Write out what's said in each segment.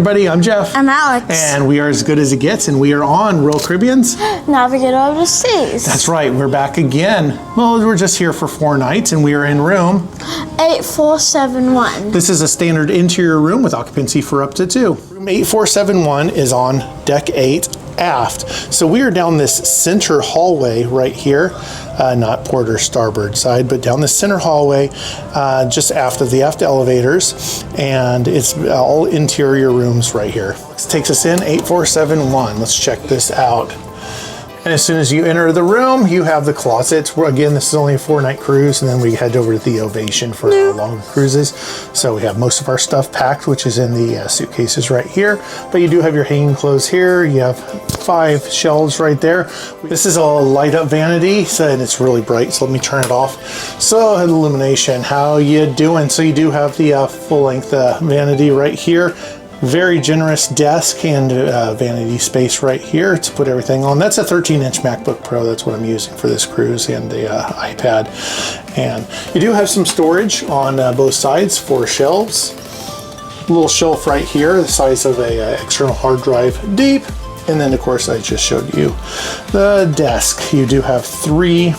everybody, I'm Jeff. I'm Alex. And we are as good as it gets, and we are on Royal Caribbean's Navigator of the Seas. That's right, we're back again. Well, we're just here for 4 nights, and we are in room 8471. This is a standard interior room with occupancy for up to 2. Room 8471 is on deck 8 aft. So we are down this center hallway right here, not port or starboard side, but down the center hallway just aft of the aft elevators, and it's all interior rooms right here. This takes us in 8471. Let's check this out. And as soon as you enter the room, you have the closet. Again, this is only a 4-night cruise, and then we head over to the Ovation for our longer cruises. So we have most of our stuff packed, which is in the suitcases right here. But you do have your hanging clothes here. You have 5 shelves right there. This is a light up vanity, and it's really bright, so let me turn it off. So illumination, how you doing? So you do have the full length vanity right here. Very generous desk and vanity space right here to put everything on. That's a 13-inch MacBook Pro. That's what I'm using for this cruise, and the iPad. And you do have some storage on both sides for shelves. A little shelf right here, the size of a external hard drive deep. And then, of course, I just showed you the desk. You do have 3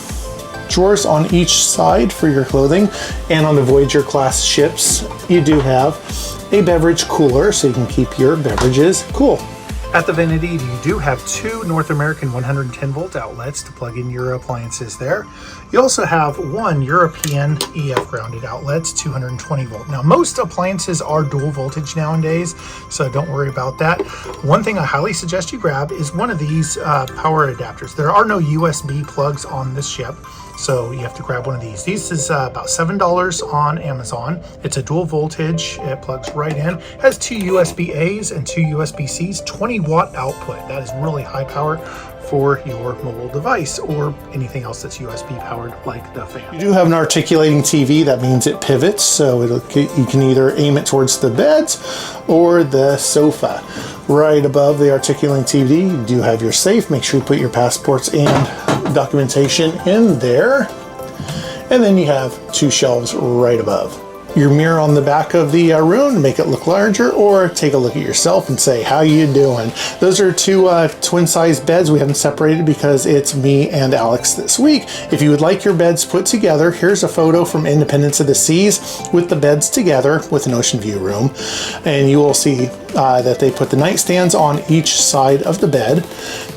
drawers on each side for your clothing. And on the Voyager class ships, you do have a beverage cooler so you can keep your beverages cool. At the vanity, you do have 2 North American 110 volt outlets to plug in your appliances there. You also have 1 European EF grounded outlet, 220 volt. Now, most appliances are dual voltage nowadays, so don't worry about that. One thing I highly suggest you grab is one of these power adapters. There are no USB plugs on this ship, so you have to grab one of these. This is about $7 on Amazon. It's a dual voltage. It plugs right in. It has 2 USB A's and 2 USB C's, 20 watt output. That is really high power for your mobile device or anything else that's USB powered, like the fan. You do have an articulating TV. That means it pivots, so you can either aim it towards the beds or the sofa. Right above the articulating TV, you do have your safe. Make sure you put your passports and documentation in there. And then you have 2 shelves right above. Your mirror on the back of the room to make it look larger, or take a look at yourself and say, how you doing? Those are 2 twin size beds. We haven't separated because it's me and Alex this week. If you would like your beds put together, here's a photo from Independence of the Seas with the beds together with an ocean view room. And you will see that they put the nightstands on each side of the bed.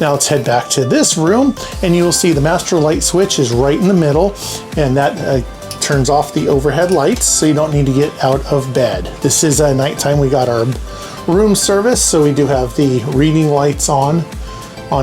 Now let's head back to this room, and you will see the master light switch is right in the middle, and that turns off the overhead lights, so you don't need to get out of bed. This is a nighttime. We got our room service, so we do have the reading lights on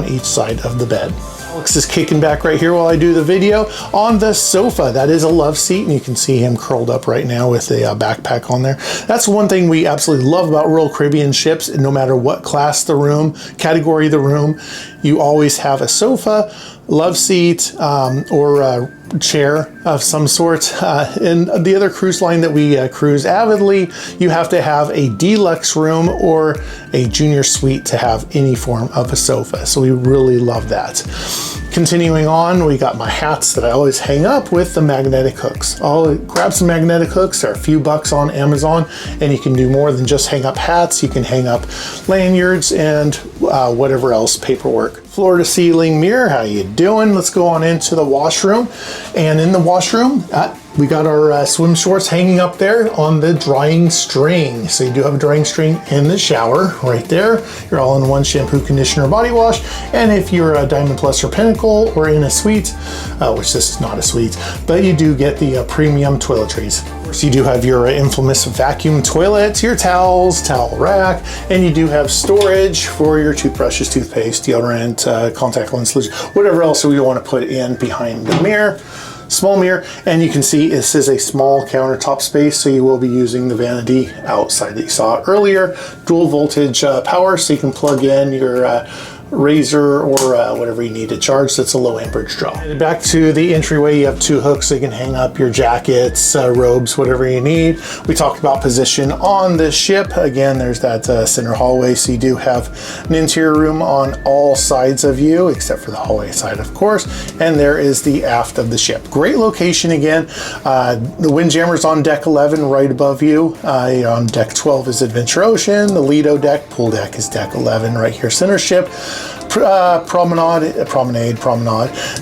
each side of the bed. Alex is kicking back right here while I do the video on the sofa. That is a love seat, and you can see him curled up right now with a backpack on there. That's one thing we absolutely love about Royal Caribbean ships. No matter what class the room, category the room, you always have a sofa, love seat, or a chair of some sort. And the other cruise line that we cruise avidly, you have to have a deluxe room or a junior suite to have any form of a sofa. So we really love that. Continuing on, we got my hats that I always hang up with the magnetic hooks. I'll grab some magnetic hooks. They're a few bucks on Amazon, and you can do more than just hang up hats. You can hang up lanyards and whatever else, paperwork. Floor to ceiling mirror, how you doing? Let's go on into the washroom. And in the washroom, we got our swim shorts hanging up there on the drying string. So you do have a drying string in the shower right there. You're all in one shampoo, conditioner, body wash. And if you're a Diamond Plus or Pinnacle or in a suite, which this is not a suite, but you do get the premium toiletries. Of course, you do have your infamous vacuum toilets, your towels, towel rack, and you do have storage for your toothbrushes, toothpaste, deodorant, contact lens solution, whatever else we want to put in behind the mirror. Small mirror, and you can see this is a small countertop space, so you will be using the vanity outside that you saw earlier. Dual voltage power, so you can plug in your razor or whatever you need to charge. So it's a low amperage draw. And back to the entryway, you have 2 hooks so you can hang up your jackets, robes, whatever you need. We talked about position on the ship. Again, there's that center hallway, so you do have an interior room on all sides of you, except for the hallway side, of course. And there is the aft of the ship. Great location again. The Windjammer's on deck 11 right above you. On deck 12 is Adventure Ocean. The Lido deck, pool deck is deck 11 right here, center ship. Promenade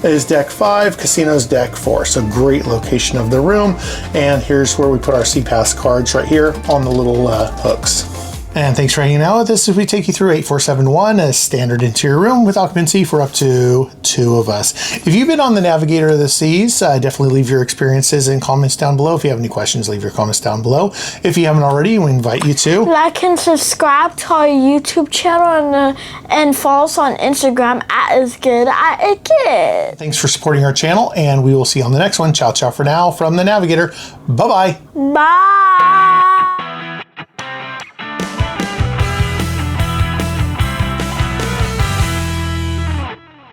is deck 5, casino's deck 4. So great location of the room. And here's where we put our SeaPass cards right here on the little hooks. And thanks for hanging out with us as we take you through 8471, a standard interior room with occupancy for up to 2 of us. If you've been on the Navigator of the Seas, definitely leave your experiences in comments down below. If you have any questions, leave your comments down below. If you haven't already, we invite you to like and subscribe to our YouTube channel and follow us on Instagram at @isgooditgets. Thanks for supporting our channel, and we will see you on the next one. Ciao, ciao for now from the Navigator. Bye-bye. Bye.